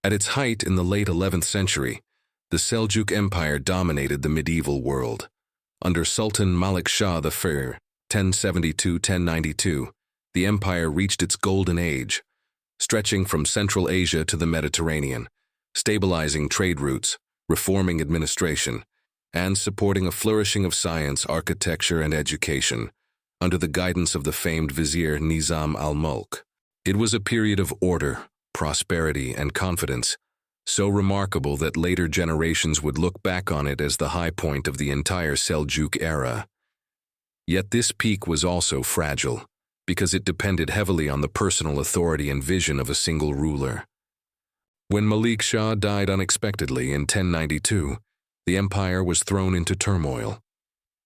At its height in the late 11th century, the Seljuk Empire dominated the medieval world. Under Sultan Malik Shah I, 1072–1092, the empire reached its golden age, stretching from Central Asia to the Mediterranean, stabilizing trade routes, reforming administration, and supporting a flourishing of science, architecture, and education, under the guidance of the famed vizier Nizam al-Mulk. It was a period of order, prosperity, and confidence, so remarkable that later generations would look back on it as the high point of the entire Seljuk era. Yet this peak was also fragile, because it depended heavily on the personal authority and vision of a single ruler. When Malik Shah died unexpectedly in 1092, the empire was thrown into turmoil.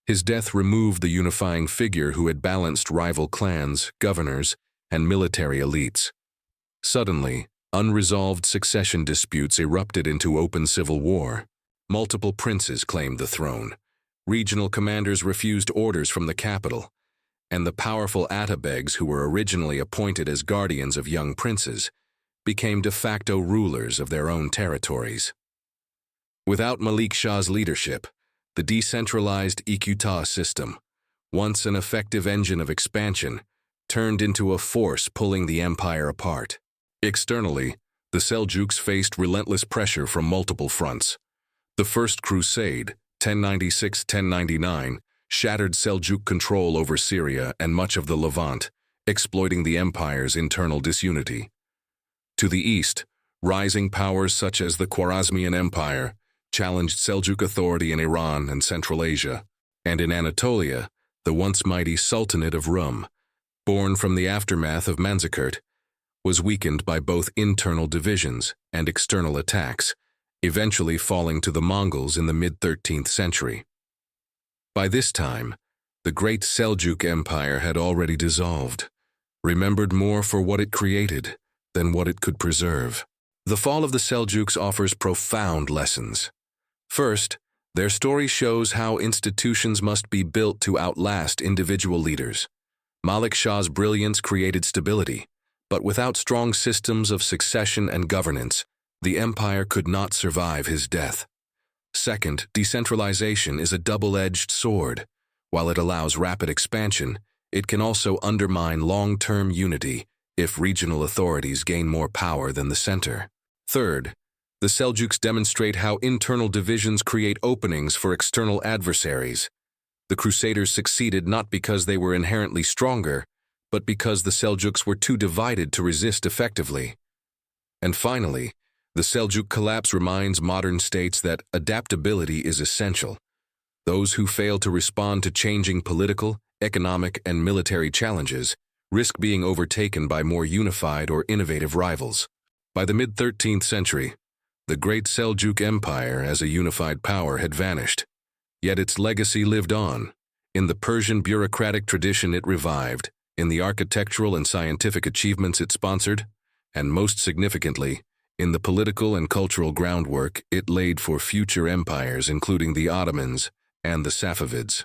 His death removed the unifying figure who had balanced rival clans, governors, and military elites. Suddenly, unresolved succession disputes erupted into open civil war. Multiple princes claimed the throne. Regional commanders refused orders from the capital, and the powerful atabegs, who were originally appointed as guardians of young princes, became de facto rulers of their own territories. Without Malik Shah's leadership, the decentralized Iqta system, once an effective engine of expansion, turned into a force pulling the empire apart. Externally, the Seljuks faced relentless pressure from multiple fronts. The First Crusade, 1096–1099, shattered Seljuk control over Syria and much of the Levant, exploiting the empire's internal disunity. To the east, rising powers such as the Khwarezmian Empire challenged Seljuk authority in Iran and Central Asia, and in Anatolia, the once mighty Sultanate of Rum, born from the aftermath of Manzikert, was weakened by both internal divisions and external attacks, eventually falling to the Mongols in the mid-13th century. By this time, the great Seljuk Empire had already dissolved, remembered more for what it created than what it could preserve. The fall of the Seljuks offers profound lessons. First, their story shows how institutions must be built to outlast individual leaders. Malik Shah's brilliance created stability, but without strong systems of succession and governance, the empire could not survive his death. Second, decentralization is a double-edged sword. While it allows rapid expansion, it can also undermine long-term unity if regional authorities gain more power than the center. Third, the Seljuks demonstrate how internal divisions create openings for external adversaries. The Crusaders succeeded not because they were inherently stronger, but because the Seljuks were too divided to resist effectively. And finally, the Seljuk collapse reminds modern states that adaptability is essential. Those who fail to respond to changing political, economic, and military challenges risk being overtaken by more unified or innovative rivals. By the mid-13th century, the great Seljuk Empire as a unified power had vanished, yet its legacy lived on. In the Persian bureaucratic tradition it revived, in the architectural and scientific achievements it sponsored, and most significantly, in the political and cultural groundwork it laid for future empires including the Ottomans and the Safavids.